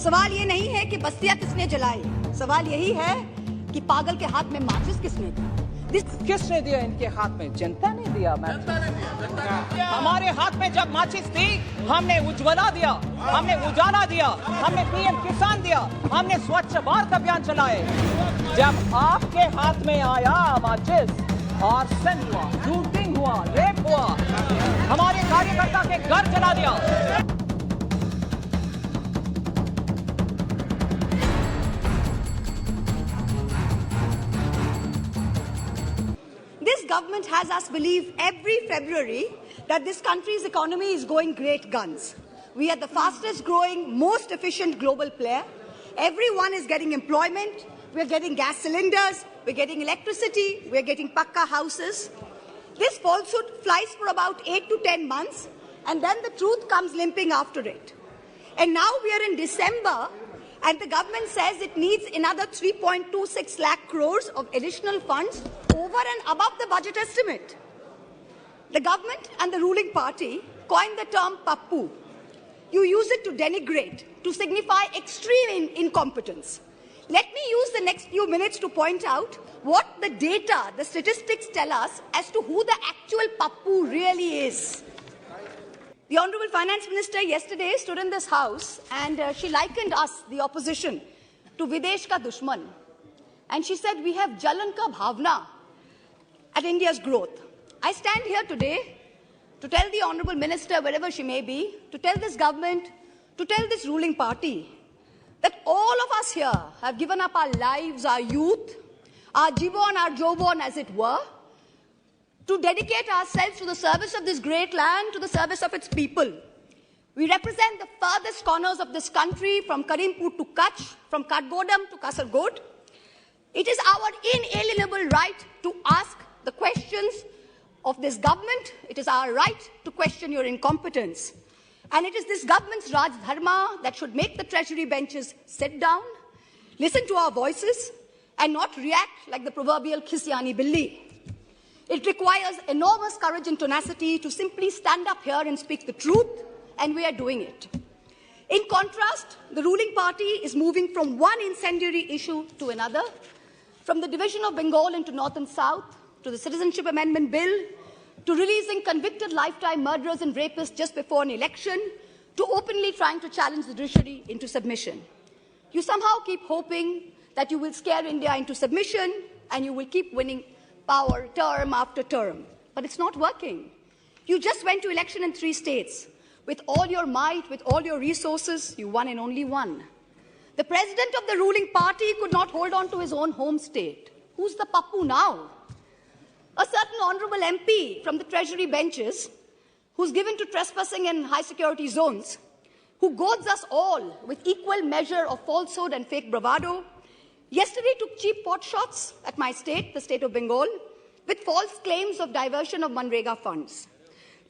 सवाल ये नहीं है कि बस्तियां किसने जलाई, सवाल यही है कि पागल के हाथ में माचिस किसने दी। किसने दिया इनके हाथ में? जनता ने दिया। हमारे हाथ में जब माचिस थी, हमने उज्ज्वला दिया, हमने उजाला दिया, हमने पीएम किसान दिया, हमने स्वच्छ भारत अभियान चलाए। जब आपके हाथ में आया माचिस, आर्सन हुआ, शूटिंग हुआ, रेप हुआ, हमारे कार्यकर्ता के घर जला दिया। This government has us believe every February that this country's economy is going great guns. We are the fastest growing, most efficient global player. Everyone is getting employment. We're getting gas cylinders. We're getting electricity. We're getting pakka houses. This falsehood flies for about 8 to 10 months, and then the truth comes limping after it. And now we are in December, and the government says it needs another 3.26 lakh crores of additional funds over and above the budget estimate. The government and the ruling party coined the term Pappu. You use it to denigrate, to signify extreme incompetence. Let me use the next few minutes to point out what the data, the statistics tell us as to who the actual Pappu really is. The Honourable Finance Minister yesterday stood in this House and she likened us, the opposition, to Videsh ka Dushman. And she said, we have Jalan ka Bhavna at India's growth. I stand here today to tell the Honourable Minister, wherever she may be, to tell this government, to tell this ruling party, that all of us here have given up our lives, our youth, our jibon, our jobon, as it were, to dedicate ourselves to the service of this great land, to the service of its people. We represent the farthest corners of this country, from Karimpur to Kutch, from Katgodam to Kasargod. It is our inalienable right to ask the questions of this government. It is our right to question your incompetence. And it is this government's Raj Dharma that should make the treasury benches sit down, listen to our voices, and not react like the proverbial Khisyani Billi. It requires enormous courage and tenacity to simply stand up here and speak the truth, and we are doing it. In contrast, the ruling party is moving from one incendiary issue to another, from the division of Bengal into North and South, to the Citizenship Amendment Bill, to releasing convicted lifetime murderers and rapists just before an election, to openly trying to challenge the judiciary into submission. You somehow keep hoping that you will scare India into submission and you will keep winning power term after term. But it's not working. You just went to election in 3 states. With all your might, with all your resources, you won in only one. The president of the ruling party could not hold on to his own home state. Who's the Pappu now? A certain honourable MP from the treasury benches, who's given to trespassing in high security zones, who goads us all with equal measure of falsehood and fake bravado, yesterday took cheap pot shots at my state, the state of Bengal, with false claims of diversion of Manrega funds.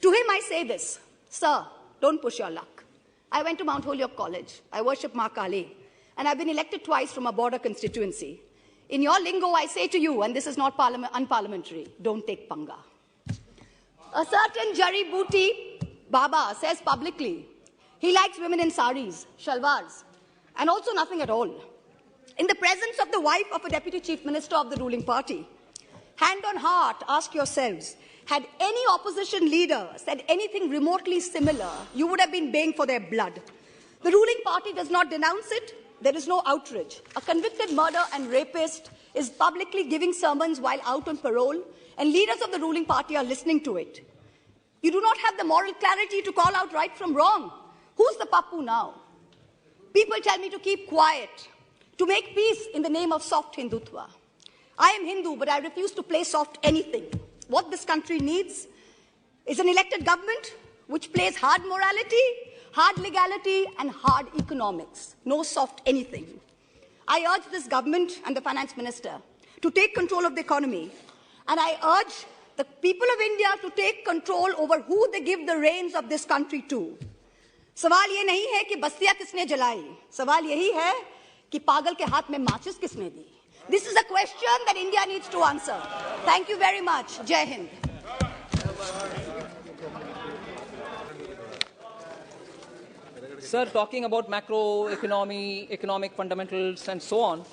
To him I say this, sir, don't push your luck. I went to Mount Holyoke College. I worship Ma Kali, and I've been elected twice from a border constituency. In your lingo, I say to you, and this is not unparliamentary, don't take panga. A certain Jari Booty Baba says publicly he likes women in saris, shalwars, and also nothing at all. In the presence of the wife of a deputy chief minister of the ruling party, hand on heart, ask yourselves, had any opposition leader said anything remotely similar, you would have been baying for their blood. The ruling party does not denounce it. There is no outrage. A convicted murderer and rapist is publicly giving sermons while out on parole, and leaders of the ruling party are listening to it. You do not have the moral clarity to call out right from wrong. Who's the Pappu now? People tell me to keep quiet, to make peace in the name of soft Hindutva. I am Hindu, but I refuse to play soft anything. What this country needs is an elected government which plays hard morality, hard legality, and hard economics. No soft anything. I urge this government and the finance minister to take control of the economy. And I urge the people of India to take control over who they give the reins of this country to. सवाल ये नहीं है कि बस्तियां किसने जलाई. सवाल यही है कि पागल के हाथ में माचिस किसने दी. This is a question that India needs to answer. Thank you very much. Jai Hind. Sir, talking about macroeconomy, economic fundamentals and so on,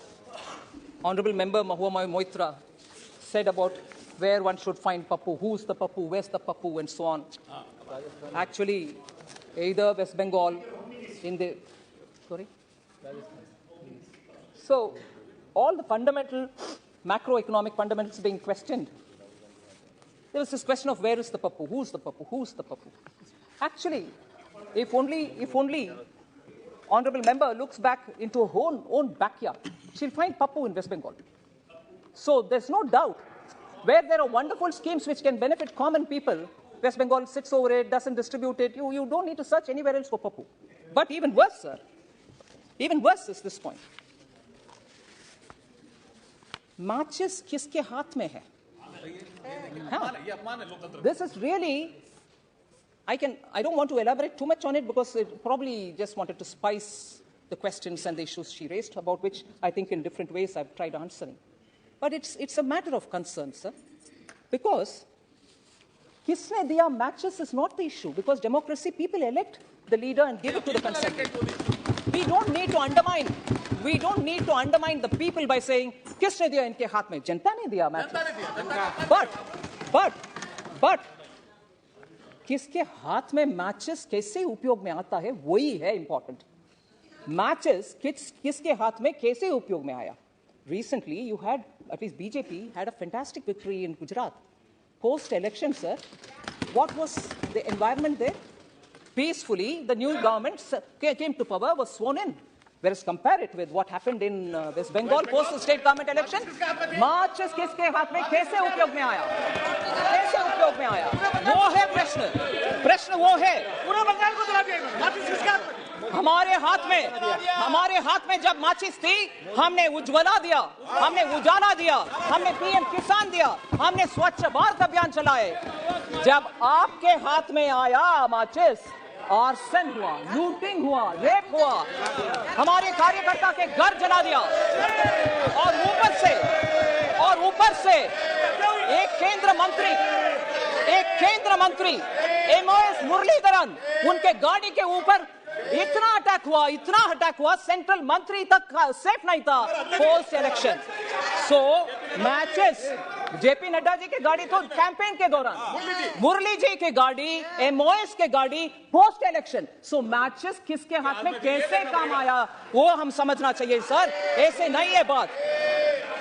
Honourable Member Mahua Moitra said about where one should find Pappu, who's the Pappu, where's the Pappu and so on. Actually, either West Bengal in the... Sorry? So, all the fundamental macroeconomic fundamentals being questioned. There was this question of where is the Pappu, who's the Pappu, who's the Pappu. Actually, if only Honourable Member looks back into her own backyard, she'll find Pappu in West Bengal. So there's no doubt, where there are wonderful schemes which can benefit common people, West Bengal sits over it, doesn't distribute it, you don't need to search anywhere else for Pappu. But even worse, sir, even worse is this point. Matches kiske haath mein hai? This is really, I don't want to elaborate too much on it because it probably just wanted to spice the questions and the issues she raised, about which I think in different ways I've tried answering. But it's a matter of concern, sir, because kisne diya matches is not the issue, because democracy, people elect the leader and give it to the consultant. We don't need to undermine the people by saying, kisne diya inke haath mein? Janta ne diya matches. But किसके हाथ में matches कैसे उपयोग में आता है वही है इंपॉर्टेंट. मैचेस किसके हाथ में कैसे उपयोग में आया. Recently you had, at least BJP had a fantastic victory in Gujarat. Post election, sir, what was the environment there? Peacefully the new government came to power, was sworn in. Whereas compare it with what happened in West Bengal post the state government election, matches किसके हाथ में कैसे उपयोग में आया, कैसे उपयोग में आया, वो है प्रश्न वो है. पूरा बंगाल को दिला दिया. हमारे हाथ में जब माचिस थी, हमने उज्ज्वला दिया, हमने उजाला दिया, हमने पीएम किसान दिया, हमने स्वच्छ भारत अभियान चलाए. जब आपके हाथ में आया माचिस, आर्सन हुआ, लूटिंग हुआ, रेप हुआ, हमारे कार्यकर्ता के घर जला दिया, और ऊपर से एक केंद्र मंत्री एमओएस मुरलीधरन, उनके गाड़ी के ऊपर इतना अटैक हुआ, सेंट्रल मंत्री तक सेफ नहीं था पोस्ट इलेक्शन. सो मैचेस, जेपी नड्डा जी की गाड़ी तो कैंपेन के दौरान, मुरली जी की गाड़ी, एमओएस के गाड़ी पोस्ट इलेक्शन. सो मैचेस किसके हाथ में कैसे काम आया वो हम समझना चाहिए सर. ऐसे नहीं है बात.